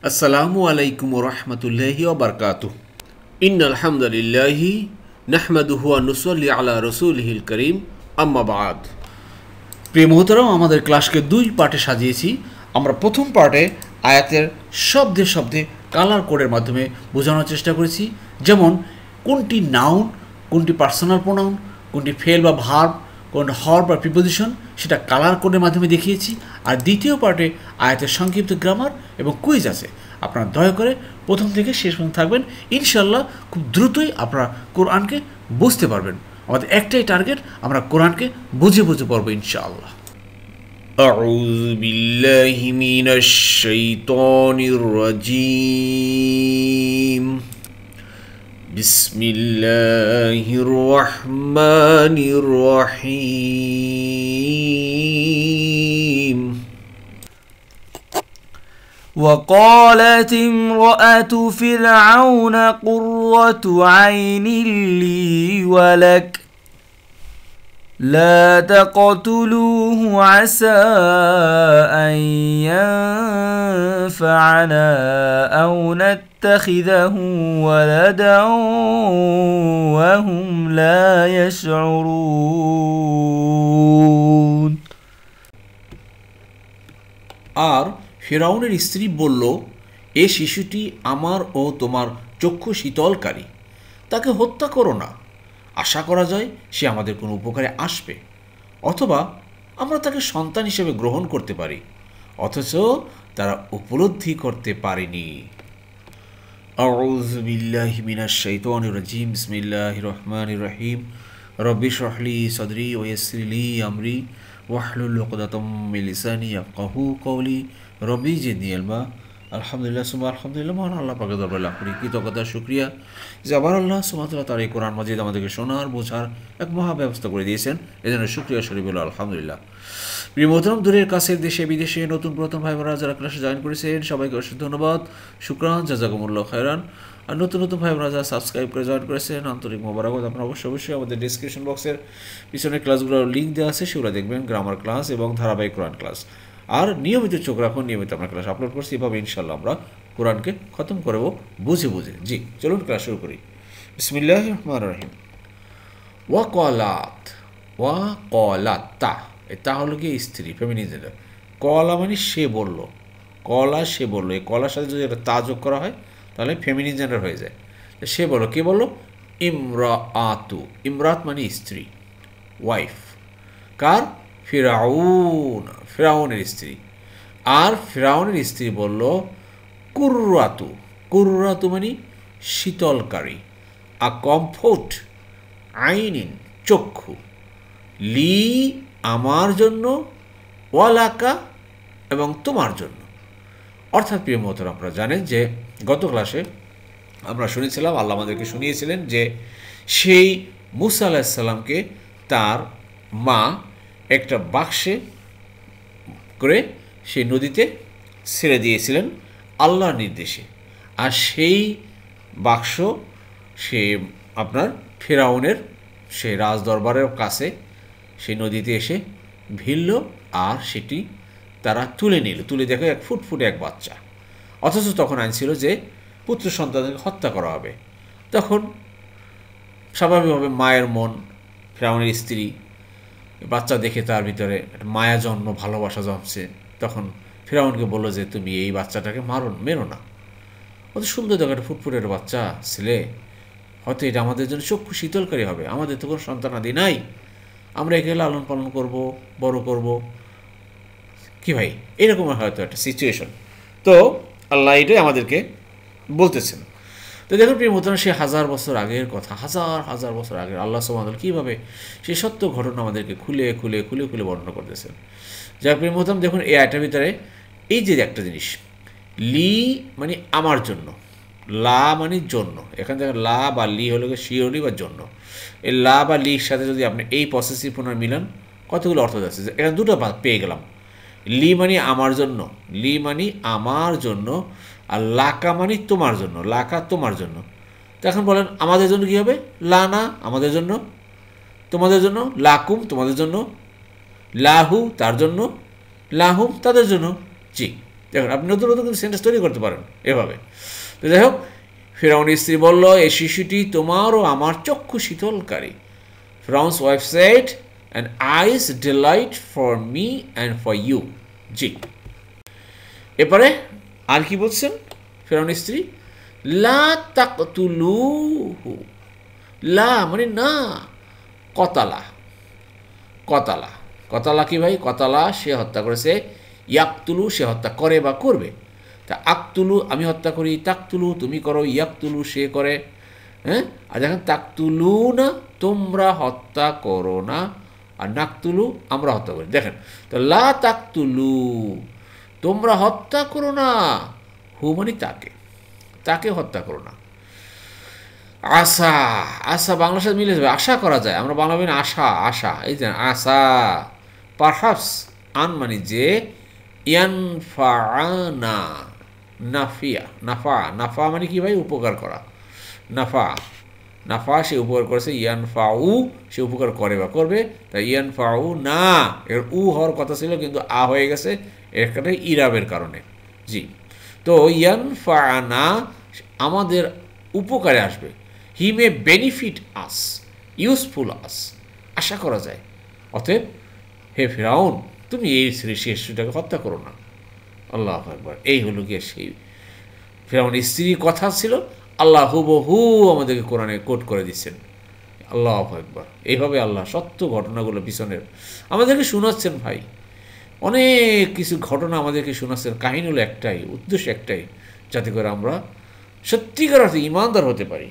আসসালামু আলাইকুম ওয়া রাহমাতুল্লাহি ওয়া বারাকাতুহু। ইন্নাল হামদুলিল্লাহি নাহমাদুহু ওয়া নুসাল্লি আলা রাসূলিহিল কারীম, আম্মা বা'দ। প্রিয় মুহতারাম, আমাদের ক্লাসকে দুই পার্টে সাজিয়েছি। আমরা প্রথম পার্টে আয়াতের শব্দে শব্দে কালার কোডের মাধ্যমে বোঝানোর চেষ্টা করেছি, যেমন কোনটি নাউন, কোনটি পার্সোনাল প্রোনাউন, কোনটি ফেল বা ভার্ব, কোনটি হর বা প্রিপোজিশন, সেটা কালার কোডের মাধ্যমে দেখিয়েছি। আর দ্বিতীয় পার্টে আয়াতের সংক্ষিপ্ত গ্রামার এবং কুইজ আছে। আপনারা দয়া করে প্রথম থেকে শেষ পর্যন্ত থাকবেন। ইনশাল্লাহ খুব দ্রুতই আপনারা কোরআনকে বুঝতে পারবেন। আমাদের একটাই টার্গেট, আমরা কোরআনকে বুঝে বুঝে পড়বো ইনশাআল্লাহ। আউযু বিল্লাহি মিনাশ শাইতানির রাজীম। বিসমিল্লাহির রহমানির রহিম। وقالت امرأة فرعون قرة عين لي ولك لا تقتلوه عسى أن ينفعنا أو نتخذه ولدا وهم لا يشعرون। আর ফিরআউনের স্ত্রী বলল, এ শিশুটি আমার ও তোমার চক্ষু শীতলকারী, তাকে হত্যা করো না। আশা করা যায় সে আমাদের কোনো উপকারে আসবে, অথবা আমরা তাকে সন্তান হিসেবে গ্রহণ করতে পারি। অথচ তারা উপলব্ধি করতে পারেনি। আউযু বিল্লাহি মিনাশ শাইতানির রাজীম। বিসমিল্লাহির রহমানির রহিম। রব্বি ইশরাহ লি সাদরি ওয়া ইয়াসসির লি আমরি ওয়াহলুল উকদাতাম মিন লিসানি ইয়াফকাহু কওলি। রব্বি জিদনি ইলমা। আলহামদুলিল্লাহ সুম্মা আলহামদুলিল্লাহ। মহান আল্লাহ পাকের দরবারে লাখ কোটি কৃতজ্ঞতা শুকরিয়া যে আবার আল্লাহ সুবহানাহু ওয়া তাআলা তার এই কোরআন মাজিদ আমাদেরকে শোনার বোঝার এক মহা ব্যবস্থা করে দিয়েছেন। এজন্য শুকরিয়া শরীফ বলো আলহামদুলিল্লাহ। প্রিয় মোহতারাম, দূরের কাছের দেশে বিদেশে নতুন প্রথম ভাই বোনেরা যারা ক্লাসে জয়েন করেছেন সবাইকে অসংখ্য ধন্যবাদ, শুকরান, জাযাকুমুল্লাহ খায়রান। আর নতুন নতুন ভাই বোনেরা যারা সাবস্ক্রাইব করে জয়েন করেছেন আন্তরিক মোবারকবাদ। আপনারা অবশ্যই আমাদের ডিসক্রিপশন বক্সের পিছনে ক্লাসগুলোর লিঙ্ক দেওয়া আছে, সেগুলো দেখবেন, গ্রামার ক্লাস এবং ধারাবাহিক কোরআন ক্লাস। আর নিয়মিত চোখ রাখুন, নিয়মিত আমরা ক্লাস আপলোড করছি। এভাবে ইনশাল্লাহ আমরা কোরআনকে খতম করব বুঝে বুঝে। জি, চলুন ক্লাস শুরু করি। বিসমিল্লাহির রহমানির রহিম। ওয়াকালাত, ওয়াকালাতা, এটা হলো কি স্ত্রী, ফেমিনিজেন্ডার। কলা মানে সে বলল, কলা সে বলল। এই কলার সাথে যদি একটা তা যোগ করা হয় তাহলে ফেমিনিন জেন্ডার হয়ে যায়। সে বলল, কে বলল? ইমরাআতু। ইমরাত মানে স্ত্রী, ওয়াইফ। কার? ফিরাউন, ফিরাউনের স্ত্রী। আর ফিরাউনের স্ত্রী বলল কুররাতু। কুররাতু মানে শীতলকারী। আ কমফোর্ট, আইনিন চক্ষু, লি আমার জন্য, ওয়ালাকা এবং তোমার জন্য। অর্থাৎ প্রিয় মোহতারাম, আপনারা জানেন যে গত ক্লাসে আমরা শুনেছিলাম, আল্লাহ আমাদেরকে শুনিয়েছিলেন যে সেই মুসা আলাইহিস সালামকে তার মা একটা বাক্সে করে সেই নদীতে ছেড়ে দিয়েছিলেন আল্লাহর নির্দেশে। আর সেই বাক্স সে আপনার ফেরাউনের সেই রাজদরবারের কাছে সেই নদীতে এসে ভিড়ল। আর সেটি তারা তুলে নিল। তুলে দেখে এক ফুটফুটে এক বাচ্চা। অথচ তখন আইন ছিল যে পুত্র সন্তানকে হত্যা করা হবে। তখন স্বাভাবিকভাবে মায়ের মন, ফিরআউনের স্ত্রী বাচ্চা দেখে তার ভিতরে একটা মায়া জন্ম, ভালোবাসা জন্মছে। তখন ফিরআউনকে বললো যে তুমি এই বাচ্চাটাকে মেরো না। অত সুন্দর দেখো, একটা ফুটফুটের বাচ্চা ছেলে, হয়তো এটা আমাদের জন্য চক্ষু শীতলকারী হবে। আমাদের তো কোনো সন্তানাদি নাই, আমরা একে লালন পালন করব, বড় করব। কি ভাই, এরকম হয়তো একটা সিচুয়েশন। তো আল্লাহ এটাই আমাদেরকে বলতেছেন। তো দেখুন প্রিয় মোহতারাম, সে হাজার বছর আগের কথা, হাজার হাজার বছর আগের আল্লাহ সুবহানাহু ওয়া তাআলা কীভাবে সেই সত্য ঘটনা আমাদেরকে খুলে খুলে খুলে খুলে বর্ণনা করতেছেন। যার প্রিয় মোহতারাম, দেখুন এই আয়টার ভিতরে এই যে একটা জিনিস, লি মানে আমার জন্য, লা মানে জন্য। এখান থেকে লা বা লি হলো শিওরলি বা জন্য। এই লা বা লির সাথে যদি আপনি এই পসেসিভ প্রোনাউন মিলান, কতগুলো অর্থ যাচ্ছে। এখানে দুটো পেয়ে গেলাম। লি মানে আমার জন্য, লি মানে আমার জন্য, আর লাকা মানে তোমার জন্য, লাকা তোমার জন্য। তো এখন বলেন আমাদের জন্য কী হবে? লা না আমাদের জন্য, তোমাদের জন্য, লাকুম তোমাদের জন্য, লাহু তার জন্য, লাহুম তাদের জন্য। জি, দেখুন আপনি নতুন নতুন কিন্তু সেন্টেন্স তৈরি করতে পারেন এভাবে। তো যাই হোক, ফিরআউনের স্ত্রী বলল, এই শিশুটি তোমার ও আমার চক্ষু শীতলকারী। ফিরআউনস wife said, and eyes delight for me and for you. জি, এরপরে আর কি বলছেন ফিরআউনের স্ত্রী, লা তাকতুলুহু, লা মানে না, কতালা, কতালা, কতালা কি ভাই? কতালা সে হত্যা করেছে, ইয়াকতুলু সে হত্যা করে বা করবে। তা আকতুলু আমি হত্যা করি, তাকতুলু তুমি করো, ইয়াকতুলু সে করে। হ্যাঁ, আর দেখেন তাকতুলু না তোমরা হত্যা করো না, আর নাকতুলু আমরা হত্যা করি। দেখেন তো লা তাকতুলু তোমরা হত্যা করো না, হু মানে তাকে, তাকে হত্যা করো না। আশা, আশা বাংলার সাথে মিলে যাবে, আশা করা যায়, আমরা বাংলা বলি আশা, আশা, এই যে আশা। পারহাপস আন মানে যে, ইয়ানফাআনা নাফিয়া, নাফা, নাফা মানে কি ভাই? উপকার করা, নাফা, নাফা সে উপকার করেছে, ইয়ানফাউ সে উপকার করে বা করবে, তাই ইয়ানফাউ না এর উ হওয়ার কথা ছিল কিন্তু আ হয়ে গেছে এখানে ইরাবের কারণে। জি, তো ইয়ানফাআনা আমাদের উপকারে আসবে, হি মে বেনিফিট আস, ইউজফুল আস, আশা করা যায়। অতএব হে ফিরআউন তুমি এই শিশুটাকে হত্যা করো না। আল্লাহু আকবার। এই হলো গিয়ে সেই ফিরআউনের স্ত্রীর কথা ছিল, আল্লাহ হুবহু আমাদেরকে কোরআনে কোট করে দিচ্ছেন। আল্লাহু আকবার। এইভাবে আল্লাহ সত্য ঘটনাগুলো পিছনের আমাদেরকে শোনাচ্ছেন ভাই, অনেক কিছু ঘটনা আমাদেরকে শোনাচ্ছেন। কাহিনী হলো একটাই, উদ্দেশ্য একটাই, যাতে করে আমরা সত্যিকার অর্থে ইমানদার হতে পারি।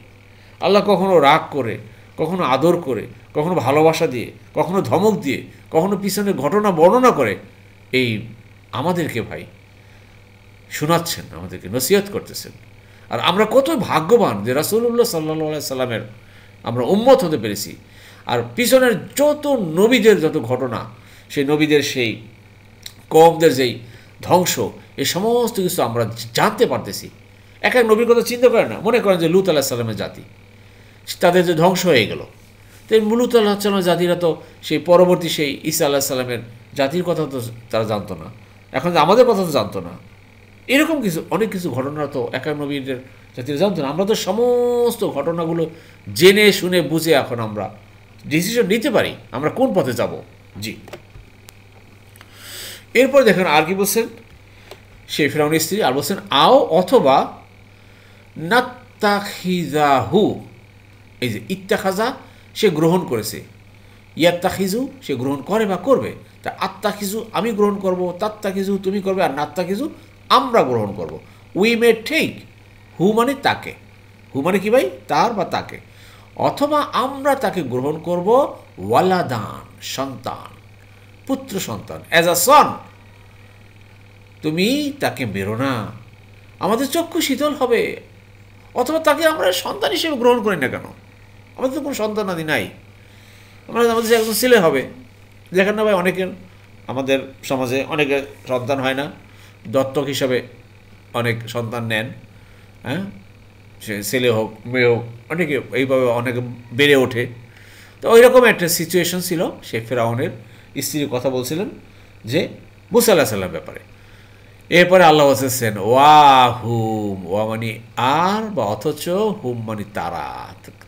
আল্লাহ কখনো রাগ করে, কখনো আদর করে, কখনো ভালোবাসা দিয়ে, কখনো ধমক দিয়ে, কখনো পিছনের ঘটনা বর্ণনা করে এই আমাদেরকে ভাই শোনাচ্ছেন, আমাদেরকে নসিহত করতেছেন। আর আমরা কত ভাগ্যবান যে রাসূলুল্লাহ সাল্লাল্লাহু আলাইহি সাল্লামের আমরা উম্মত হতে পেরেছি। আর পিছনের যত নবীদের যত ঘটনা, সেই নবীদের সেই কওমদের যেই ধ্বংস, এই সমস্ত কিছু আমরা জানতে পারতেছি। এক এক নবীর কথা চিন্তা করেন না, মনে করেন যে লূত আলাইহিস সালামের জাতি, তাদের যে ধ্বংস হয়ে গেল, তো লূত আলাইহিস সালামের জাতিরা তো সেই পরবর্তী সেই ঈসা আলাইহিস সালামের জাতির কথা তো তারা জানতো না, এখন আমাদের কথা তো জানতো না। এরকম কিছু অনেক কিছু ঘটনা তো এক এক নবীদের জাতিরা জানতো না। আমরা তো সমস্ত ঘটনাগুলো জেনে শুনে বুঝে এখন আমরা ডিসিশন নিতে পারি আমরা কোন পথে যাব। জি, এরপর দেখেন আর কি বলছেন সেই ফিরআউনের স্ত্রী, আর বলছেন আও অথবা নাত্তাখিজাহু, এই যে ইত্তাখাজা সে গ্রহণ করেছে, ইয়াত্তাখিজু সে গ্রহণ করে বা করবে। তা আত্তাখিজু আমি গ্রহণ করব, তাত্তাখিজু তুমি করবে, আর নাত্তাখিজু আমরা গ্রহণ করব। উই মে টেক, হু মানে তাকে, হু মানে কি ভাই? তার বা তাকে, অথবা আমরা তাকে গ্রহণ করব ওয়ালাদান সন্তান, পুত্র সন্তান, অ্যাজ আ সন। তুমি তাকে মেরো না, আমাদের চক্ষু শীতল হবে। অথবা তাকে আমরা সন্তান হিসেবে গ্রহণ করি না কেন? আমাদের তো কোনো সন্তান আদি নাই, আমাদের একজন ছেলে হবে। দেখেন না ভাই, অনেকের আমাদের সমাজে অনেকের সন্তান হয় না, দত্তক হিসাবে অনেক সন্তান নেন। হ্যাঁ, সে ছেলে হোক মেয়ে হোক, অনেকে এইভাবে অনেকে বেড়ে ওঠে। তো ওই রকম একটা সিচুয়েশন ছিল। শেখ ফেরাউনের স্ত্রীর কথা বলছিলেন যে মুসা আলাইহিস সালামের ব্যাপারে। এরপরে আল্লাহ বলছেন ওয়া হুম, ওয়া মানে আর বা অথচ, হুম মানে তারা।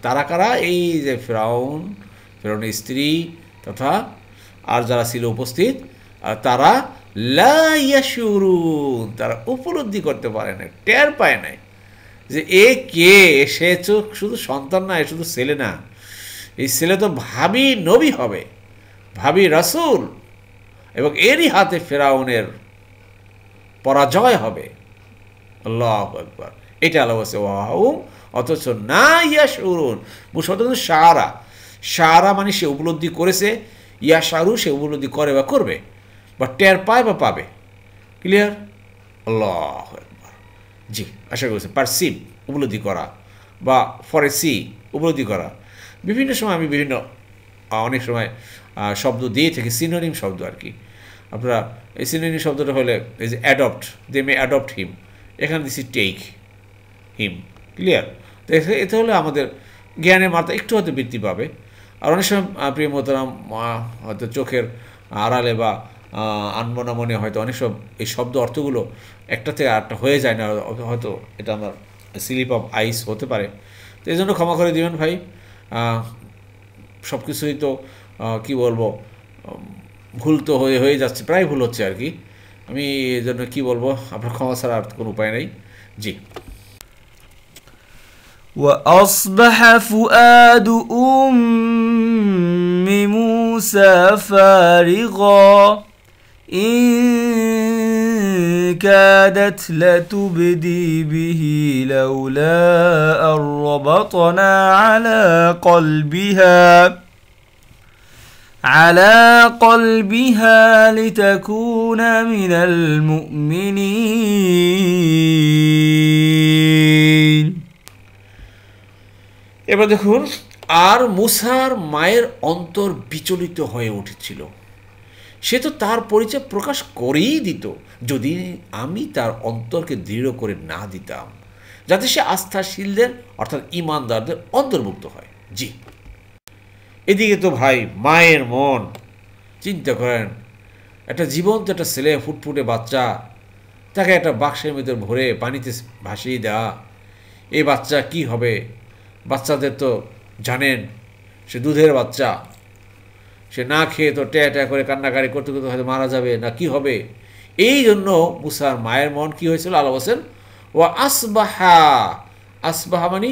তারা কারা? এই যে ফেরাউনের স্ত্রী তথা আর যারা ছিল উপস্থিত, আর তারা লা ইয়াশুরুন, তারা উপলব্ধি করতে পারে না, টের পায় নাই যে এ কে, সে চোখ শুধু সন্তান না, শুধু ছেলে না, এই ছেলে তো ভাবি নবী হবে, ভাবি রাসূল, এবং এরই হাতে ফেরাউনের পরাজয় হবে। আল্লাহু আকবার। এটা আল্লাহ বলছে ওয়াহুম, অথচ না ইয়াশুরুন। মুশাদ্দাদ শাআরা, শাআরা মানে সে উপলব্ধি করেছে, ইয়াশারু সে উপলব্ধি করে বা করবে, বা টের পায় বা পাবে। ক্লিয়ার? আল্লাহু আকবার। জি, আশা করছি পারসিভ উপলব্ধি করা, বা ফরে সি উপলব্ধি করা। বিভিন্ন সময় আমি বিভিন্ন অনেক সময় শব্দ দিয়ে থাকি, সিনোনিম শব্দ আর কি। আপনারা এই সিনোনিম শব্দটা হলে এই যে অ্যাডপ্ট, দে মে অ্যাডপ্ট হিম, এখানে দিচ্ছি টেক হিম। ক্লিয়ার? তো এতে হলে আমাদের জ্ঞানের মাত্রা একটু হয়তো বৃদ্ধি পাবে। আর অনেক সময় প্রিয় মোহতারাম হয়তো চোখের আড়ালে বা আনবো না মনে, হয়তো অনেক সব এই শব্দ অর্থগুলো একটা থেকে আরেকটা হয়ে যায় না, হয়তো এটা আমার স্লিপ অফ আইস হতে পারে। তো এই জন্য ক্ষমা করে দিবেন ভাই। সব কিছুই তো কী বলবো, ভুল তো হয়ে যাচ্ছে, প্রায় ভুল হচ্ছে আর কি। আমি এই জন্য কী বলবো, আপনার ক্ষমা ছাড়া আর কোনো উপায় নেই। জি। وأصبح فؤاد أم موسى فارغا إن كادت لتبدي به لولا أن ربطنا على قلبها لتكون من المؤمنين. এবার দেখুন, আর মুসার মায়ের অন্তর বিচলিত হয়ে উঠেছিল, সে তো তার পরিচয় প্রকাশ করেই দিত যদি আমি তার অন্তরকে দৃঢ় করে না দিতাম, যাতে সে আস্থাশীলদের অর্থাৎ ইমানদারদের অন্তর্ভুক্ত হয়। জি। এদিকে তো ভাই মায়ের মন, চিন্তা করেন, একটা জীবন্ত একটা ছেলে, ফুটফুটে বাচ্চা, তাকে একটা বাক্সের ভিতর ভরে পানিতে ভাসিয়ে দেওয়া, এই বাচ্চা কি হবে? বাচ্চাদের তো জানেন, সে দুধের বাচ্চা, সে না খেয়ে তো ট্যা ট্যা করে কান্নাকারি করতে করতে হয়তো মারা যাবে, না কি হবে? এই জন্য মুসার মায়ের মন কি হয়েছিল? আল্লাহ বলেন ও আসবাহা, আসবাহা মানে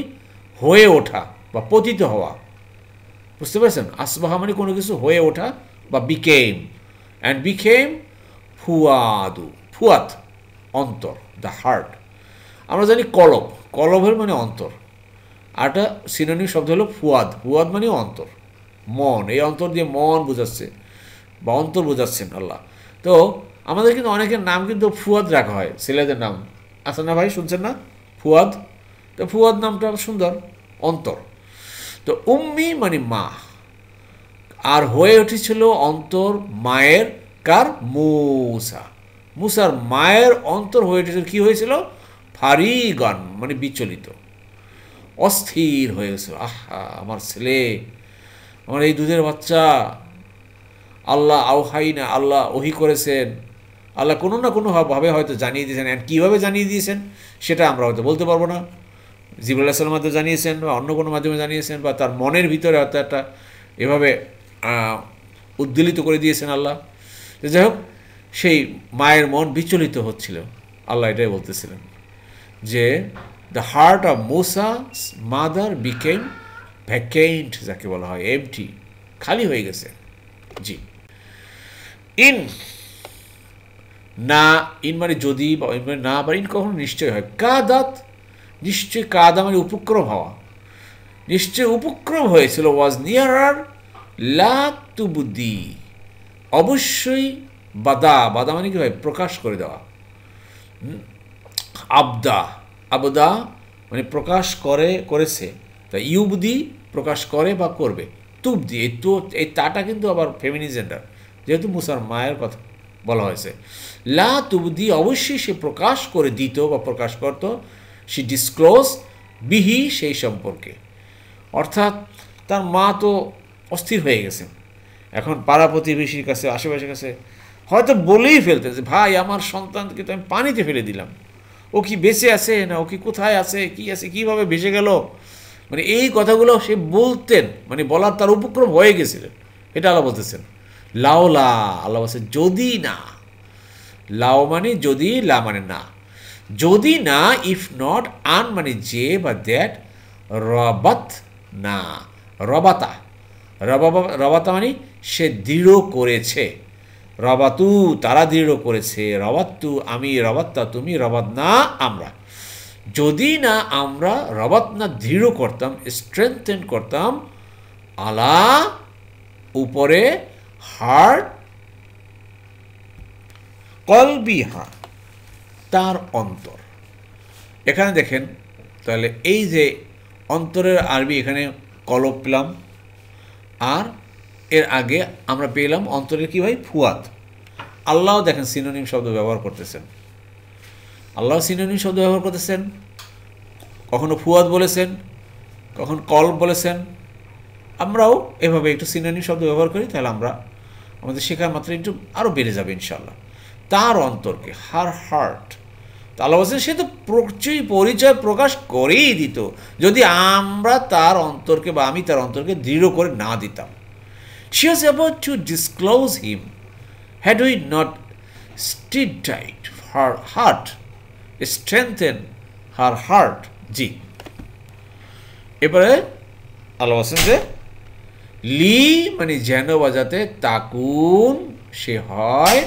হয়ে ওঠা বা পতিত হওয়া, বুঝতে পেরেছেন? আসবাহা মানে কোনো কিছু হয়ে ওঠা বা বিকেম, অ্যান্ড বিকেম ফুয়াদু, ফুয়াদ অন্তর, দ্য হার্ট। আমরা জানি কলব, কলবের মানে অন্তর, আর একটা সিনোনিম শব্দ হলো ফুয়াদ, ফুয়াদ মানে অন্তর, মন। এই অন্তর দিয়ে মন বোঝাচ্ছে বা অন্তর বোঝাচ্ছেন আল্লাহ। তো আমাদের কিন্তু অনেকের নাম কিন্তু ফুয়াদ রাখা হয়, ছেলেদের নাম আছে না ভাই, শুনছেন না? ফুয়াদ। তো ফুয়াদ নামটা সুন্দর, অন্তর। তো উম্মি মানে মা, আর হয়ে উঠেছিল অন্তর মায়ের, কার? মুসা। মুসার মায়ের অন্তর হয়ে উঠেছিল, কী হয়েছিল? ফারিগান মানে বিচলিত, অস্থির হয়ে গেছিল। আহা, আমার ছেলে, আমার এই দুধের বাচ্চা, আল্লাহ আওহাই না, আল্লাহ ওহি করেছেন, আল্লাহ কোনো না কোনোভাবে হয়তো জানিয়ে দিয়েছেন। অ্যান্ড কীভাবে জানিয়ে দিয়েছেন সেটা আমরা হয়তো বলতে পারবো না। জিবরাইল আলাইহিস সালামের মাধ্যমে জানিয়েছেন, বা অন্য কোনো মাধ্যমে জানিয়েছেন, বা তার মনের ভিতরে হয়তো একটা এভাবে উদ্দোলিত করে দিয়েছেন আল্লাহ। যাই হোক, সেই মায়ের মন বিচলিত হচ্ছিল। আল্লাহ এটাই বলতেছিলেন যে দ্য হার্ট অফ মুসা's মাদার বিকেম ভ্যাকেন্ট, যাকে বলা হয় এমটি, খালি হয়ে গেছে। জি। ইন না, ইন মানে যদি, বা ইন মানে না, বা ইন কখনো নিশ্চয় হয়। কাদাত নিশ্চয়, কাদা মানে উপক্রম হওয়া, নিশ্চয় উপক্রম হয়েছিল। ওয়াজ নিয়ারার লা তুবদি, অবশ্যই বাদা, বাদা মানে কি হয়? প্রকাশ করে দেওয়া। আবদা, আবদা মানে প্রকাশ করেছে। তা ইউবদি প্রকাশ করে বা করবে। তুবদি, এই তাটা কিন্তু আবার ফেমিনিন জেন্ডার, যেহেতু মুসার মায়ের কথা বলা হয়েছে। লা তুবদি অবশ্যই সে প্রকাশ করে দিত বা প্রকাশ করত, সে ডিসক্লোজ বিহি সেই সম্পর্কে। অর্থাৎ তার মা তো অস্থির হয়ে গেছেন, এখন পাড়া প্রতিবেশীর কাছে, আশেপাশের কাছে হয়তো বলেই ফেলতেন যে ভাই, আমার সন্তানকে তো আমি পানিতে ফেলে দিলাম, ও কি বেঁচে আছে না, ও কি কোথায় আছে, কি আছে, কীভাবে ভেসে গেল, মানে এই কথাগুলো সে বলতেন, মানে বলার তার উপক্রম হয়ে গেছিলেন। এটা আল্লাহ বলতেছেন। লাওলা, আল্লাহ বলছেন যদি না, লাও মানে যদি, লা মানে না, যদি না, ইফ নট, আন মানে যে বা দ্যাট, রবাত না, রবাতা, রবাতা মানে সে দৃঢ় করেছে, রবাতু তারা দৃঢ় করেছে, রবাত্তু আমি, রবাত্তা তুমি, রবাত না আমরা, যদি না আমরা রবাত না দৃঢ় করতাম, স্ট্রেংথেন করতাম, আলা উপরে, হার্ট কলবিহা তার অন্তর। এখানে দেখেন তাহলে এই যে অন্তরের আরবি, এখানে কলব পেলাম, আর এর আগে আমরা পেলাম অন্তরের কি ভাই? ফুয়াদ। আল্লাহ দেখেন সিনোনিম শব্দ ব্যবহার করতেছেন, আল্লাহ সিনোনিম শব্দ ব্যবহার করতেছেন, কখনো ফুয়াদ বলেছেন, কখন কলব বলেছেন। আমরাও এভাবে একটু সিনোনিম শব্দ ব্যবহার করি, তাহলে আমরা আমাদের শেখার মাত্রা একটু আরও বেড়ে যাবে ইনশাল্লাহ। তার অন্তরকে, হার হার্ট, তা আল্লাহ বলছেন সে তো পরিচয় প্রকাশ করেই দিত যদি আমরা তার অন্তরকে বা আমি তার অন্তরকে দৃঢ় করে না দিতাম। She was about to disclose him had we not steadied her heart, strengthened her heart. জি, এবারে আল্লাহ বলছেন যে লি মানে যেন বাজাতে তাকুন সে হয়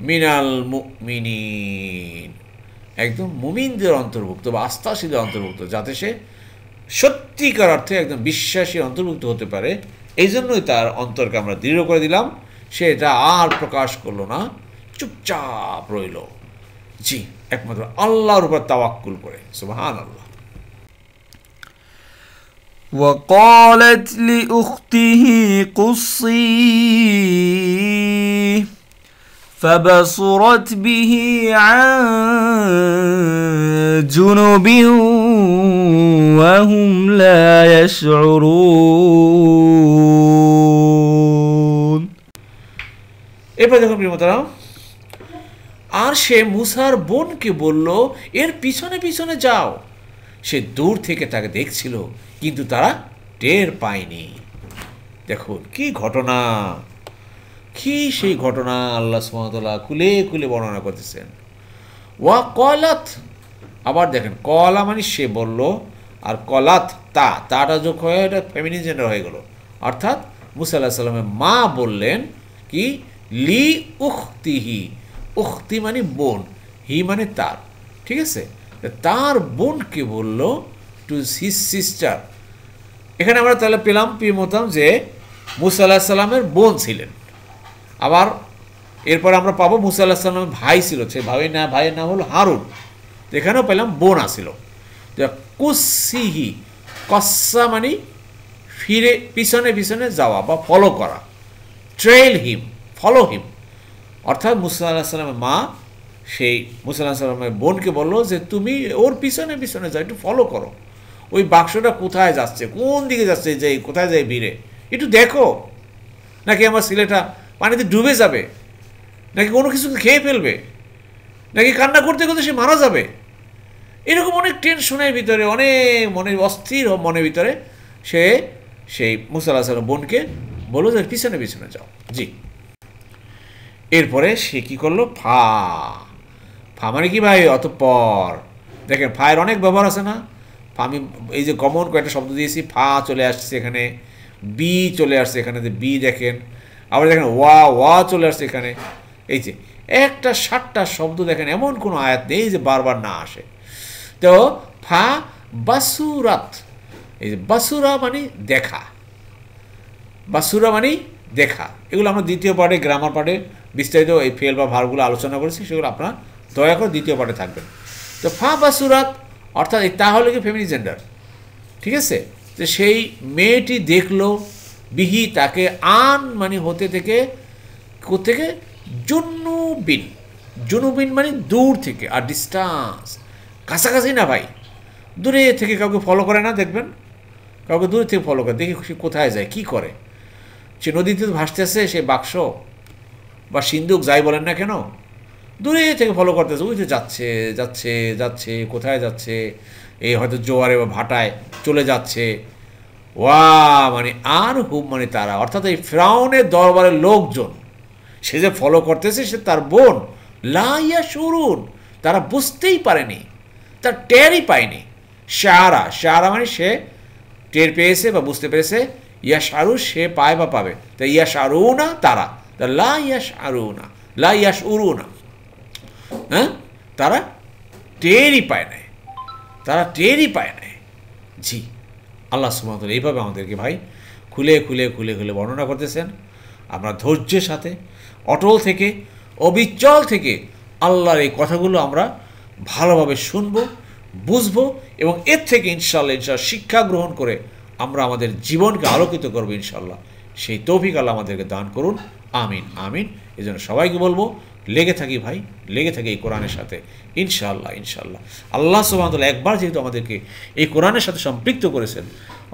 মিনাল মুমিনিন, একদম মুমিনদের অন্তর্ভুক্ত বা আস্থাশীলের অন্তর্ভুক্ত, যাতে সে সত্যিকার অর্থে একদম বিশ্বাসী অন্তর্ভুক্ত হতে পারে। এই জন্যই তার অন্তরকে আমরা দৃঢ় করে দিলাম, সে এটা আর প্রকাশ করলো না, চুপচাপ রইল। জি, একমাত্র আল্লাহর উপর তাওয়াক্কুল করে। সুবহানাল্লাহ। وقالت لأخته قصيه فبصرت به عن جنب وهم لا يشعرون। এরপর দেখুন প্রিয়তরা, আর সে মুসার বোনকে বলল এর পিছনে পিছনে যাও। সে দূর থেকে তাকে দেখছিল কিন্তু তারা টের পায়নি। দেখুন কি ঘটনা, কি সেই ঘটনা আল্লাহ সুবহানাহু ওয়া তাআলা কুলে কুলে বর্ণনা করতেছেন। ওয়া কলাত, আবার দেখেন কলা মানে সে বলল, আর কলাত তাটা যোগ হয়ে এটা ফেমিনিন জেন্ডার হয়ে গেল। অর্থাৎ মুসা আলাইহিস সালামের মা বললেন কি লি উখতিহি, উখতি মানে বোন, হি মানে তার, ঠিক আছে, তার বোনকে বলল টু হিজ সিস্টার। এখানে আমরা তাহলে পেলাম প্রিয়মতাম যে মুসা আলাইহিস সালামের বোন ছিলেন। আবার এরপর আমরা পাবো মুসা আলাইহিস সালামের ভাই ছিল, সে ভাইয়ের নাম হলো হারুন। এখানেও পেলাম বোন আসিল। কুসিহি, কসা মানে ফিরে পিছনে পিছনে যাওয়া বা ফলো করা, ট্রেল হিম, ফলো হিম। অর্থাৎ মুসা আলাইহিস সালামের মা সেই মুসা আলাইহিস সালামের বোনকে বললো যে তুমি ওর পিছনে পিছনে যাও, একটু ফলো করো, ওই বাক্সটা কোথায় যাচ্ছে, কোন দিকে যাচ্ছে, যে কোথায় যায় ভিড়ে, একটু দেখো, নাকি আমার ছেলেটা পানিতে ডুবে যাবে, নাকি কোনো কিছু খেয়ে ফেলবে, নাকি কান্না করতে করতে সে মারা যাবে। এরকম অনেক টেনশনের ভিতরে, অনেক মনের অস্থির মনের ভিতরে সে সেই মুসা আলাইহিস সালামের বোনকে বললো যে পিছনে পিছনে যাও। জি, এরপরে সে কি করলো, ফা মানে কি ভাই, অতঃপর। দেখেন ফায়ের অনেক ব্যবহার আছে না, আমি এই যে কমন কয়েকটা শব্দ দিয়েছি, ফা চলে আসছে এখানে, বি চলে আসছে এখানে, বি দেখেন, আবার দেখেন ওয়া চলে আসছে এখানে। এই যে একটা 7টা শব্দ দেখেন, এমন কোনো আয়াত নেই যে বারবার না আসে। তো ফা বাসুরাত, এই যে বাসুরা মানে দেখা, বাসুরা মানে দেখা, এগুলো আমরা দ্বিতীয় পার্টে গ্রামার পার্টে বিস্তারিত এই ফেল বা ভার্বগুলো আলোচনা করেছি, সেগুলো আপনারা দয়া করে দ্বিতীয় পার্টে থাকবেন। তো ফা বাসুরাত অর্থাৎ এই তাহলে কি ফেমিনিন জেন্ডার, ঠিক আছে। তো সেই মেয়েটি দেখলো বিহি তাকে, আন মানে হতে থেকে, কোথেকে, জুনুবিন, জুনুবিন মানে দূর থেকে, আর ডিস্টান্স কাছাকাছি না ভাই, দূরে থেকে কাউকে ফলো করে না, দেখবেন কাউকে দূরে থেকে ফলো করে, দেখি সে কোথায় যায়, কি করে। সে নদীতে ভাসতে আসে, সে বাক্স বা সিন্দুক যাই বলেন না কেন, দূরে থেকে ফলো করতেছে, ওই তো যাচ্ছে যাচ্ছে যাচ্ছে, কোথায় যাচ্ছে, এই হয়তো জোয়ারে বা ভাটায় চলে যাচ্ছে। ওয়া মানে আর হুম মানে তারা, অর্থাৎ এই ফিরআউনের দরবারের লোকজন সে যে ফলো করতেছে সে তার বোন, লা ইয়াশুরুন, তারা বুঝতেই পারেনি, তার টেরই পায়নি। শারা মানে সে টের পেয়েছে বা বুঝতে পেরেছে, ইয়াশারু সে পায় বা পাবে, তা ইয়াশারুনা তারা, তা লা ইয়াশারুনা, লা ইয়াশউরুনা, হ্যাঁ, তারা টেরই পায় নাই, তারা টেরই পায় নাই। জি, আল্লাহ সুবহানাহু ওয়া তাআলা এইভাবে আমাদেরকে ভাই খুলে খুলে খুলে খুলে বর্ণনা করতেছেন। আমরা ধৈর্যের সাথে, অটল থেকে, অবিচল থেকে আল্লাহর এই কথাগুলো আমরা ভালোভাবে শুনব, বুঝব এবং এর থেকে ইনশাআল্লাহ শিক্ষা গ্রহণ করে আমরা আমাদের জীবনকে আলোকিত করব ইনশাআল্লাহ। সেই তৌফিক আল্লাহ আমাদেরকে দান করুন, আমিন আমিন। এই জন্য সবাইকে বলবো লেগে থাকি ভাই, লেগে থাকি এই কোরআনের সাথে, ইনশাআল্লাহ ইনশাআল্লাহ। আল্লাহ সুবহানাহু ওয়া তাআলা একবার যেহেতু আমাদেরকে এই কোরআনের সাথে সম্পৃক্ত করেছেন,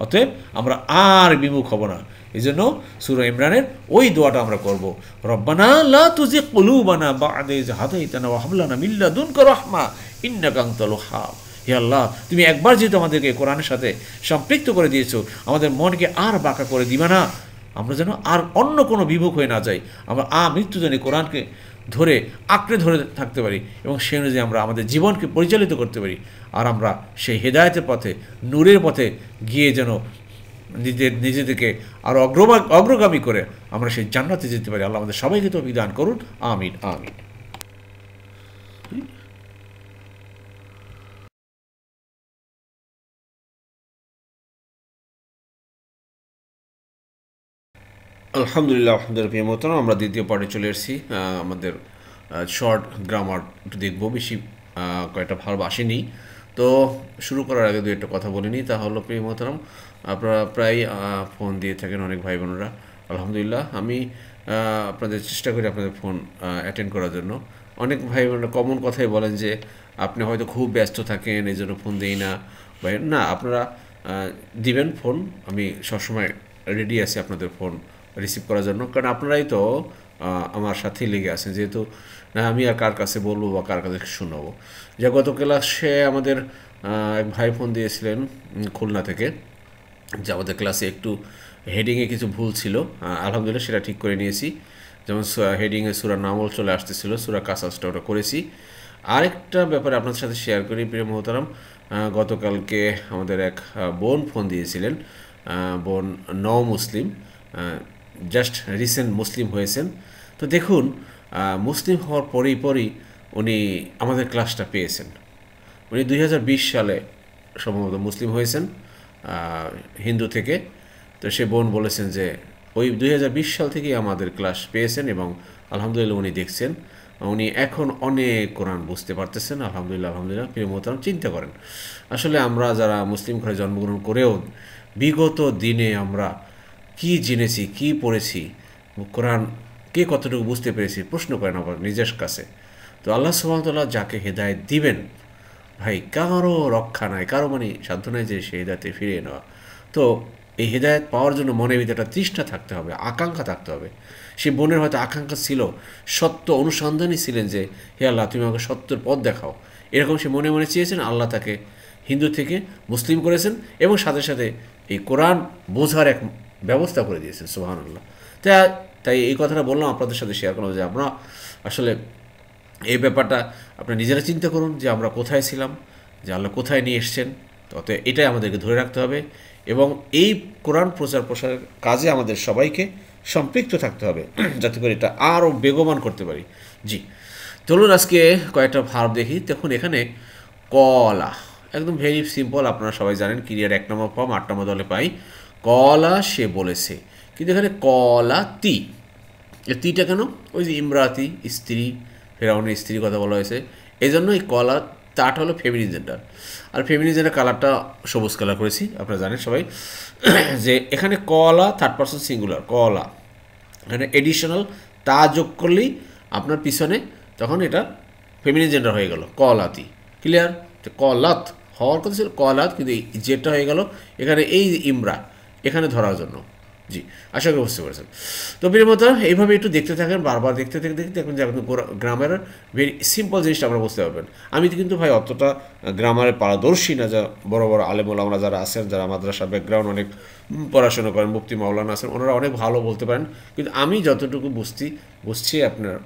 অতএব আমরা আর বিমুখ হব না। এই জন্য সূরা ইমরানের ওই দোয়াটা আমরা করব, রব্বানা লা তুযিগ কুলুবানা বা'দা ইয হাদাইতানা ওয়া হাব লানা মিন লাদুনকা রাহমা ইন্নাকা আনতাল ওয়াহ্হাব। হে আল্লাহ, তুমি একবার যেহেতু আমাদেরকে কোরআনের সাথে সম্পৃক্ত করে দিয়েছো, আমাদের মনকে আর বাঁকা করে দিবা না, আমরা যেন আর অন্য কোনো বিমুখ হয়ে না যাই, আমরা মৃত্যু জানি কোরআনকে ধরে আঁকড়ে ধরে থাকতে পারি এবং সেই অনুযায়ী আমরা আমাদের জীবনকে পরিচালিত করতে পারি, আর আমরা সেই হেদায়েতের পথে, নূরের পথে গিয়ে যেন নিজেদেরকে আরও অগ্রগামী করে আমরা সেই জান্নাতে যেতে পারি। আল্লাহ আমাদের সবাইকে তৌফিক দান করুন, আমিন আমিন। আলহামদুলিল্লাহ আলহামদুলিল্লাহ মোহতারাম, আমরা দ্বিতীয় পার্টে চলে এসেছি। আমাদের শর্ট গ্রামার একটু দেখবো, বেশি কয়েকটা ভার্ব আসেনি। তো শুরু করার আগে দু একটা কথা বলে নিই, তা হলো প্রিয় মোহতারাম, আপনারা প্রায় ফোন দিয়ে থাকেন অনেক ভাই বোনেরা। আলহামদুলিল্লাহ, আমি আপনাদের চেষ্টা করি আপনাদের ফোন অ্যাটেন্ড করার জন্য। অনেক ভাই বোনেরা কমন কথাই বলেন যে আপনি হয়তো খুব ব্যস্ত থাকেন, এই জন্য ফোন দিই না। ভাই না, আপনারা দিবেন ফোন, আমি সবসময় রেডি আছি আপনাদের ফোন রিসিভ করার জন্য, কারণ আপনারাই তো আমার সাথেই লেগে আছেন। যেহেতু না আমি আর কার কাছে বলবো বা কার কাছে শোনাবো। যা গত ক্লাসে আমাদের এক ভাই ফোন দিয়েছিলেন খুলনা থেকে, যে আমাদের ক্লাসে একটু হেডিংয়ে কিছু ভুল ছিল, আলহামদুলিল্লাহ সেটা ঠিক করে নিয়েছি। যেমন হেডিংয়ে সূরা নামল চলে আসতেছিল, সূরা কাসাসটা ওটা করেছি। আরেকটা ব্যাপারে আপনাদের সাথে শেয়ার করি প্রিয় মোহতারাম, গতকালকে আমাদের এক বোন ফোন দিয়েছিলেন, বোন মুসলিম, জাস্ট রিসেন্ট মুসলিম হয়েছেন। তো দেখুন, মুসলিম হওয়ার পরেই উনি আমাদের ক্লাসটা পেয়েছেন। উনি 2020 সালে সম্ভবত মুসলিম হয়েছেন হিন্দু থেকে। তো সে বোন বলেছেন যে ওই 2020 সাল থেকেই আমাদের ক্লাস পেয়েছেন এবং আলহামদুলিল্লাহ উনি দেখছেন, উনি এখন অনেক কোরআন বুঝতে পারতেছেন। আলহামদুলিল্লাহ আলহামদুলিল্লাহ। প্রিয় মোহতারাম, চিন্তা করেন, আসলে আমরা যারা মুসলিম ঘরে জন্মগ্রহণ করেও বিগত দিনে আমরা কি জেনেছি, কি পড়েছি, কোরআন কে কতটুকু বুঝতে পেরেছি, প্রশ্ন করেন আবার নিজের কাছে। তো আল্লাহ সুবহানাহু ওয়া তাআলা যাকে হেদায়েত দিবেন, ভাই কারো রক্ষা নাই, কারো মানে সাধ্য নাই যে সে হেদায়েতে ফিরিয়ে নেওয়া। তো এই হেদায়েত পাওয়ার জন্য মনের ভিতরে একটা তৃষ্ণা থাকতে হবে, আকাঙ্ক্ষা থাকতে হবে। সে বোনের হয়তো আকাঙ্ক্ষা ছিল, সত্য অনুসন্ধানী ছিলেন যে হে আল্লাহ তুমি আমাকে সত্যের পথ দেখাও, এরকম সে মনে মনে চেয়েছেন। আল্লাহ তাকে হিন্দু থেকে মুসলিম করেছেন এবং সাথে সাথে এই কোরআন বোঝার এক ব্যবস্থা করে দিয়েছেন। সুবহানাল্লাহ। তাই এই কথাটা বললাম আপনাদের সাথে শেয়ার করলাম যে আমরা আসলে এই ব্যাপারটা আপনারা নিজেরা চিন্তা করুন যে আমরা কোথায় ছিলাম, যে আল্লাহ কোথায় নিয়ে এসছেন। তত এটাই আমাদেরকে ধরে রাখতে হবে এবং এই কোরআন প্রচার প্রসারের কাজে আমাদের সবাইকে সম্পৃক্ত থাকতে হবে, যাতে করে এটা আরও বেগবান করতে পারি। জি, চলুন আজকে কয়েকটা ভার্ব দেখি। দেখুন এখানে কলা, একদম ভেরি সিম্পল, আপনারা সবাই জানেন ক্রিয়ার 1 নম্বর ফর্ম 8 নম্বর দলে পাই। কলা সে বলেছে, কিন্তু এখানে কলা তি, তিটা কেন? ওই যে ইমরাতি, স্ত্রী, ফেরাউনের স্ত্রীর কথা বলা হয়েছে, এই জন্য এই কলা তাটা হলো ফেমিনিন জেন্ডার। আর ফেমিনিন জেন্ডার কালারটা সবুজ কালার করেছি, আপনারা জানেন সবাই যে এখানে কলা থার্ড পারসন সিঙ্গুলার, কলা এখানে এডিশনাল তা যোগ করলেই আপনার পিছনে তখন এটা ফেমিনিন জেন্ডার হয়ে গেল, কলাতি। ক্লিয়ার? কলাত হওয়ার কথা ছিল কলাত, কিন্তু যেটা হয়ে গেল এখানে এই ইমরা এখানে ধরার জন্য। জি, আশা করি বুঝতে পারছেন। তো প্রিয় মতো এইভাবে একটু দেখতে থাকেন, বারবার দেখতে দেখুন যে আপনি গ্রামারের ভেরি সিম্পল জিনিসটা আমরা বুঝতে পারবেন। আমি কিন্তু ভাই অতটা গ্রামারের পারদর্শী না, যা বড় বড় আলেম ওলামারা যারা আছেন, যারা মাদ্রাসা ব্যাকগ্রাউন্ড অনেক পড়াশোনা করেন, মুফতি মাওলানা আছেন, ওনারা অনেক ভালো বলতে পারেন, কিন্তু আমি যতটুকু বুঝছি আপনার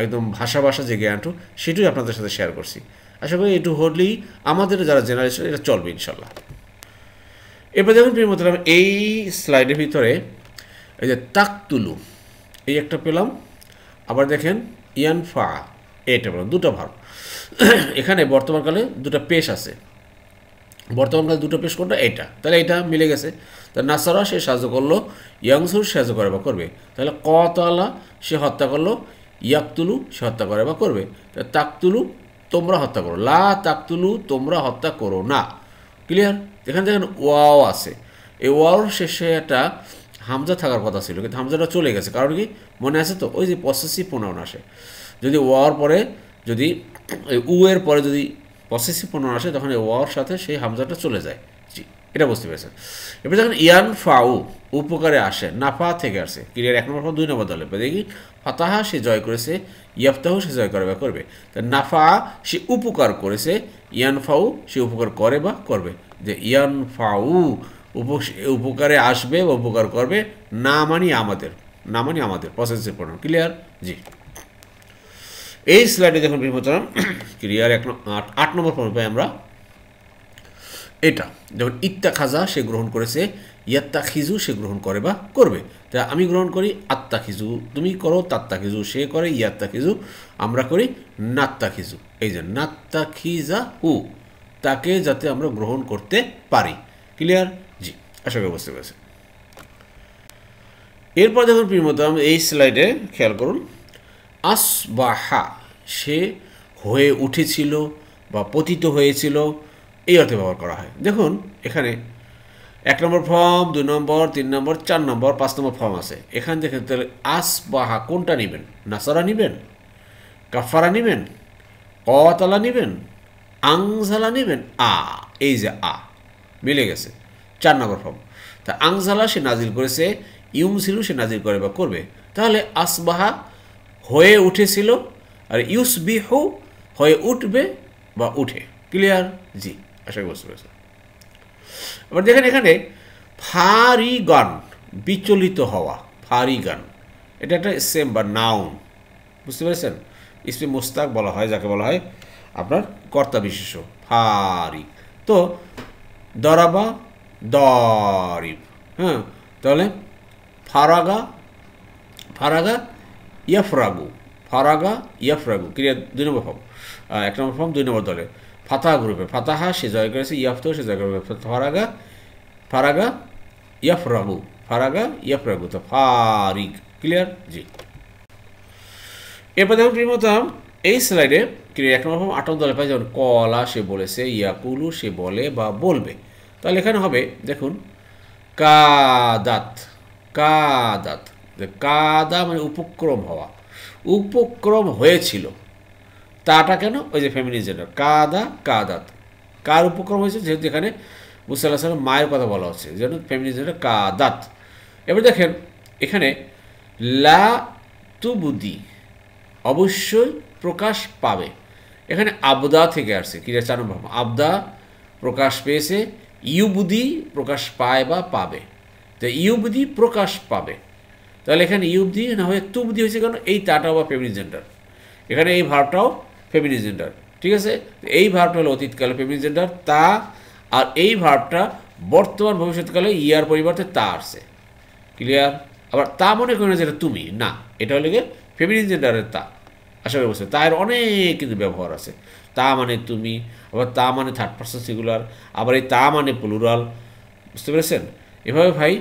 একদম ভাষা যে জ্ঞানটু সেটাই আপনাদের সাথে শেয়ার করছি। আশা করি একটু হলেই আমাদের যারা জেনারেশন এটা চলবে ইনশাল্লাহ। এরপর দেখুন প্রিয় মতো এই স্লাইডের ভিতরে এই যে তাকতুলু এই একটা পেলাম, আবার দেখেন ইয়ানফা এটা পেলাম, দুটো ভার্ব। এখানে বর্তমানকালে দুটো পেশ আছে, বর্তমানকালে দুটো পেশ কোনটা? এটা, তাহলে এটা মিলে গেছে। তা নাসারা সে সাহায্য করলো, ইয়াংসুর সাহায্য করে বা করবে, তাহলে কতালা সে হত্যা করলো, ইয়াকতুলু সে হত্যা করে বা করবে। তাকতুলু তোমরা হত্যা করো, লা তাকতুলু তোমরা হত্যা করো না। ক্লিয়ার? এখানে দেখেন ওয়াও আছে, এই ওয়াওর শেষে একটা হামজা থাকার কথা ছিল, কিন্তু হামজাটা চলে গেছে, কারণ কি মনে আছে তো? ওই যে পসেসিভ প্রোনাউন আসে, যদি ওয়ার পরে যদি উ এর পরে যদি পসেসিভ প্রোনাউন আসে তখন এই ওয়ার সাথে সেই হামজাটা চলে যায়। জি, এটা বুঝতে পেরেছেন। এবার যখন ইয়ান ফাউ উপকারে আসে, নাফা থেকে আসে, ক্রিয়ার 1 নম্বর ফর্ম 2 নম্বর দলে দেখি ফাতাহা সে জয় করেছে, ইয়াফতাহু সে জয় করে বা করবে। তা নাফা সে উপকার করেছে, ইয়ান ফাউ সে উপকার করে বা করবে। যে ইয়ান ফাউ উপকারে আসবে বা উপকার করবে, না মানি আমাদের, না মানি আমাদের পসেসিভ প্রোনাউন। ক্লিয়ার? জি। এই স্লাইডে দেখুন বিমোচন ক্রিয়ার 8 নম্বর ফর্ম পাই আমরা এটা। যেমন ইত্তাখাজা সে গ্রহণ করেছে, ইয়াত্তাখিজু সে গ্রহণ করে বা করবে। তা আমি গ্রহণ করি আত্তাখিজু, তুমি করো তাত্তাখিজু, সে করে ইয়াত্তাখিজু, আমরা করি নাত্তাখিজু। এই যে নাত্তাখিজা হু, তাকে যাতে আমরা গ্রহণ করতে পারি। ক্লিয়ার? জি, আশা করি বুঝতে পেরেছি। এরপর দেখুন প্রিয়তম এই স্লাইডে খেয়াল করুন, আসবাহা সে হয়ে উঠেছিল বা পতিত হয়েছিল, এই অর্থে ব্যবহার করা হয়। দেখুন এখানে 1 নম্বর ফর্ম, 2 নম্বর, 3 নম্বর, 4 নম্বর, 5 নম্বর ফর্ম আছে। এখান থেকে তাহলে আসবাহা কোনটা নেবেন? নাসারা নেবেন, কাফারা নেবেন, কতালা নেবেন, আংজালা নেবেন, এই যে মিলে গেছে 4 নম্বর ফর্ম। তা আংজালা সে নাজিল করেছে, ইউমসিলু সে নাজিল করে বা করবে। তাহলে আসবাহা হয়ে উঠেছিল, আর ইউসবিহু হয়ে উঠবে বা উঠে। ক্লিয়ার? জি, আশা করি বুঝতে পেরেছেন। এবার দেখেন এখানে ফারিগান বিচলিত হওয়া, ফারিগান এটা একটা সেম বা নাউন, বুঝতে পেরেছেন? ইসমে মুস্তাক বলা হয় যাকে বলা হয় আপনার কর্তা বিশেষ্য, ফারিক। তো দরাবা দরিব, হ্যাঁ, তাহলে ফারাগা, ফারাগা ইয়াফরাগু, ফারাগা ইয়াফরাগু, ক্রিয়া 2 নম্বর ফর্ম, 1 নম্বর ফর্ম 2 নম্বর দলে। ফাতাহা গ্রুপে, ফাতাহা সে জয় করেছে, ইয়াফতাহু সে জয় করবে, ফারাগা, ফারাগা ইয়াফরাগু, ফারাগা ইয়াফরাগু, তো ফারিক। ক্লিয়ার? জি। এরপর দেখুন প্রিয়তম এই স্লাইডে ক্রিয়া 1 নম্বর ফর্ম 8 নম্বর দলে পাই, যেমন কলা সে বলেছে, ইয়াকুলু সে বলে বা বলবে। তাহলে এখানে হবে দেখুন কাদাত, কাদাত, কাদা মানে উপক্রম হওয়া, উপক্রম হয়েছিল। তাটা কেন? ওই যে ফেমিনিন জেন্ডার, কাদা কাদাত, কার উপক্রম হয়েছে? যেহেতু এখানে মুসা আল্লাহ সাল্লাম মায়ের কথা বলা হচ্ছে, যেন ফেমিনিন জেন্ডার কাদাত। এবার দেখেন এখানে লা তুবুদি অবশ্যই প্রকাশ পাবে, এখানে আবদা থেকে আসছে, ক্রিয়া 4 নম্বর আবদা প্রকাশ পেয়েছে, ইউবুদি প্রকাশ পায় বা পাবে। তো ইউবুদি প্রকাশ পাবে, তাহলে এখানে ইউবদি না হয়ে তুবদি হয়েছে কেন? এই তাটাও বা ফেমিনিন জেন্ডার, এখানে এই ভার্বটাও ফেমিনিন জেন্ডার। ঠিক আছে, এই ভার্বটা হলো অতীতকালে ফেমিনিন জেন্ডার তা, আর এই ভার্বটা বর্তমান ভবিষ্যৎকালে ইয়ার পরিবর্তে তা আসছে। ক্লিয়ার? আবার তা মনে করি না যেটা তুমি, না, এটা হলে গিয়ে ফেমিনিন জেন্ডারের তা। আশা করি বুঝতে, তার অনেক কিন্তু ব্যবহার আছে। তা মানে তুমি, আবার তা মানে থার্ড পারসন সিঙ্গুলার, আবার এই তা মানে প্লুরাল। বুঝতে পেরেছেন? এভাবে ভাই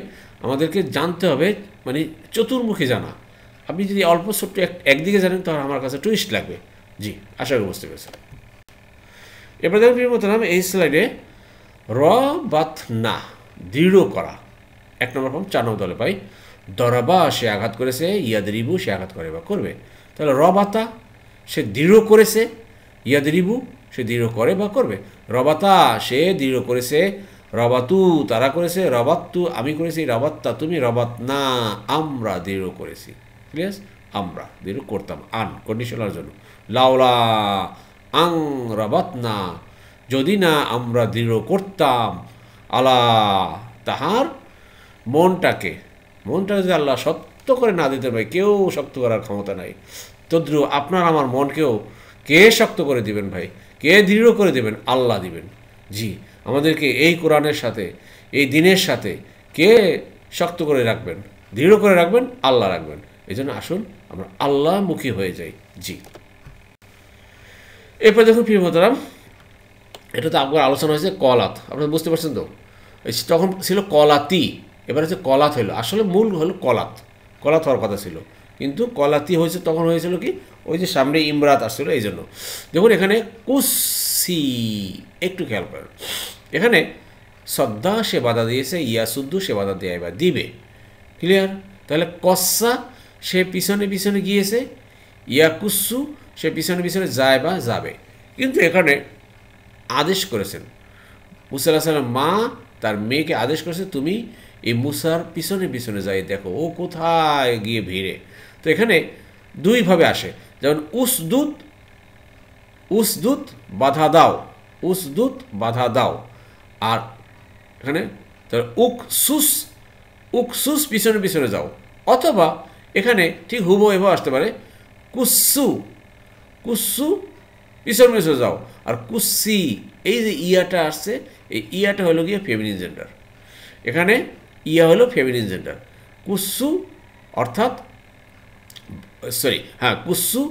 আমাদেরকে জানতে হবে, মানে চতুর্মুখী জানা। আপনি যদি অল্প ছোট্ট একদিকে জানেন তাহলে আমার কাছে টুইস্ট লাগবে। জি, আশা করি বুঝতে পেরেছেন। এবার দেখুন প্রিয়তম এই স্লাইডে র বাত না দৃঢ় করা, 1 নম্বর ফর্ম 4 নম্বর দলে পাই। দরাবা সে আঘাত করেছে, ইয়াদরিবু সে আঘাত করে বা করবে। তাহলে রবাতা সে দৃঢ় করেছে, ইয়াদরিবু সে দৃঢ় করে বা করবে। রবাতা সে দৃঢ় করেছে, রবাতু তারা করেছে, রবাত্তু আমি করেছি, রবাত্তা তুমি, রবাত না আমরা দৃঢ় করেছি। ক্লিয়ার? আমরা দৃঢ় করতাম, আন কন্ডিশনাল জন্য। লাউলা আং রবাত না যদি না আমরা দৃঢ় করতাম, আলা তাহার মনটাকে, মনটাকে যদি আল্লাহ শক্ত করে না দিতে পারে, কেউ শক্ত করার ক্ষমতা নাই, তদ্রু আপনার আমার মনকেও কে শক্ত করে দিবেন ভাই? কে দৃঢ় করে দেবেন? আল্লাহ দিবেন। জি, আমাদেরকে এই কোরআনের সাথে, এই দিনের সাথে কে শক্ত করে রাখবেন, দৃঢ় করে রাখবেন? আল্লাহ রাখবেন। এই জন্য আসুন আমরা আল্লাহমুখী হয়ে যাই। জি। এরপর দেখুন প্রিয় মোহতারাম, এটা তো আপনার আলোচনা হয়েছে কলাত, আপনারা বুঝতে পারছেন তো? তখন ছিল কলাতি, এবার হচ্ছে কলাত হলো, আসলে মূল হলো কলাত, কলাত হওয়ার কথা ছিল, কিন্তু কলাতি হয়েছে তখন হয়েছিল কি, ওই যে সামনে ইমরাত আসছিল এই জন্য। দেখুন এখানে কুসি, একটু খেয়াল করেন, এখানে সদ্দা সে বাধা দিয়েছে, ইয়াসুদ্দু সে বাধা দেয় বা দিবে। ক্লিয়ার? তাহলে কসা সে পিছনে পিছনে গিয়েছে, ইয়াকুসু সে পিছনে পিছনে যায় বা যাবে, কিন্তু এখানে আদেশ করেছেন মুসা আলাইহিস সালাম, মা তার মেয়েকে আদেশ করেছে তুমি এই মুসার পিছনে পিছনে যাই, দেখো ও কোথায় গিয়ে ভিড়ে। তো এখানে দুইভাবে আসে, যেমন উসদুত, উসদুত বাধা দাও, উসদুত বাধা দাও, আর এখানে উকসুস, উকসুস পিছনে পিছনে যাও, অথবা এখানে ঠিক হুবহু এভাবে আসতে পারে কুসু, কুসু পিছনে পিছনে যাও, আর কুসি এই যে ইয়াটা আসছে এই ইয়াটা হলো গিয়ে ফেমিনিন জেন্ডার, এখানে ইয়া হলো ফেমিনিন জেন্ডার। কুসু অর্থাৎ হ্যাঁ কুসু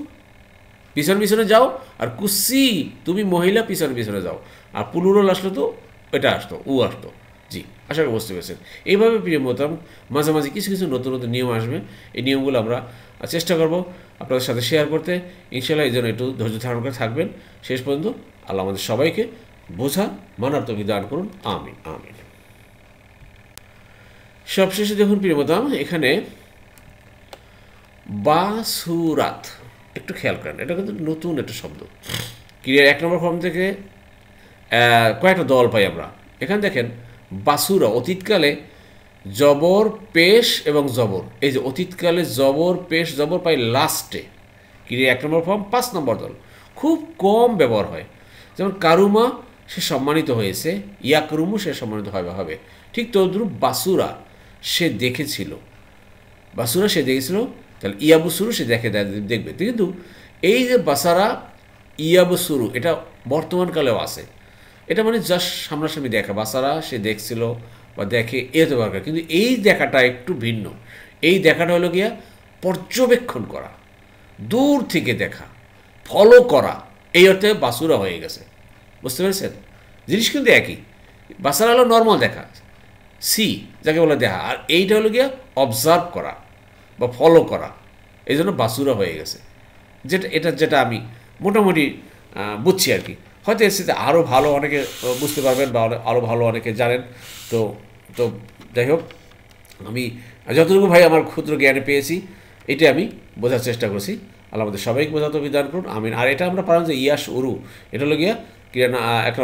পিছনে পিছনে যাও, আর কুসি তুমি মহিলা পিছনে পিছনে যাও, আর প্লুরাল আসলো তো এটা আসতো উ আসতো। জি, আশা করি বুঝতে পেরেছেন। এইভাবে প্রিয় মোহতারাম মাঝে মাঝে কিছু কিছু নতুন নতুন নিয়ম আসবে, এই নিয়মগুলো আমরা চেষ্টা করব আপনাদের সাথে শেয়ার করতে। ইনশাআল্লাহ এই জন্য একটু ধৈর্য ধারণ করে থাকবেন শেষ পর্যন্ত। আল্লাহ আমাদের সবাইকে বোঝা মানার তৌফিক দান করুন, আমিন আমিন। সবশেষে দেখুন প্রিয় মোহতারাম, এখানে বাসুরাত একটু খেয়াল করেন, এটা কিন্তু নতুন একটা শব্দ। ক্রিয়ার 1 নম্বর ফর্ম থেকে কয়েকটা দল পাই আমরা। এখানে দেখেন বাসুরা অতীতকালে জবর পেশ এবং জবর, এই যে অতীতকালে জবর পেশ জবর পাই লাস্টে, ক্রিয়ার 1 নম্বর ফর্ম 5 নম্বর দল, খুব কম ব্যবহার হয়। যেমন কারুমা সে সম্মানিত হয়েছে, ইয়াকরুমু সে সম্মানিত হবে, ঠিক তদ্রুপ বাসুরা সে দেখেছিল, বাসুরা সে দেখেছিল, তাহলে ইয়াবুসুরু সে দেখবে। কিন্তু এই যে বাসারা ইয়াবুসুরু এটা বর্তমানকালেও আছে, এটা মানে জাস্ট সামনাসামনি দেখা, বাসারা সে দেখছিল বা দেখে এতে দরকার, কিন্তু এই দেখাটা একটু ভিন্ন। এই দেখাটা হলো গিয়া পর্যবেক্ষণ করা, দূর থেকে দেখা, ফলো করা, এই অর্থে বাসুরা হয়ে গেছে। বুঝতে পেরেছেন? জিনিস কিন্তু একই, বাসারা হলো নর্মাল দেখা, সি যাকে বলে দেখা, আর এইটা হলো গিয়া অবজার্ভ করা বা ফলো করা, এই জন্য বাসুরা হয়ে গেছে। যেটা আমি মোটামুটি বুঝছি আর কি। হয়তো এর সাথে আরও ভালো অনেকে বুঝতে পারবেন বা আরও ভালো অনেকে জানেন। তো তো যাই হোক, আমি যতটুকু ভাই আমার ক্ষুদ্র জ্ঞানে পেয়েছি এটি আমি বোঝার চেষ্টা করছি। আল্লাহ আমাদের সবাইকে বোঝাতে বিধান করুন, আমিন। আর এটা আমরা পারলাম যে ইয়াস উরু, এটা হলো গিয়া ক্রিয়া 1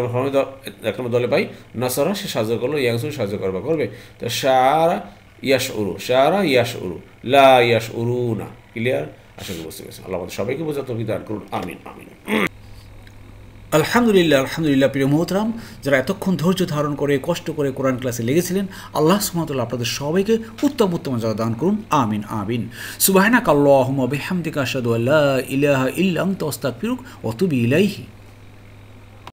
নম্বর দলে পাই নাসারা সে সাহায্য করলো, ইয়াংসু সাহায্য করবে। তো সারা ইয়াস উরু, সারা ইয়াস উরু, লা ইয়াস উরু না। ক্লিয়ার? আশা করি বুঝতে পেরেছেন। আল্লাহ আমাদের সবাইকে বোঝাতে বিধান করুন, আমিন আমিন। আলহামদুলিল্লাহ আলহামদুলিল্লাহ। প্রিয় মোহতরাম, যারা এতক্ষণ ধৈর্য ধারণ করে কষ্ট করে কোরআন ক্লাসে লেগেছিলেন, আল্লাহ সুবহানাহু ওয়া তাআলা আপনাদের সবাইকে উত্তম উত্তম জাযা দান করুন, আমিন আমিন। সুবহানাকাল্লাহুম্মা বিহামদিকা আশহাদু আল্লা ইলাহা ইল্লা আনতা আস্তাগফিরুকা ওয়া আতুবু ইলাইহি।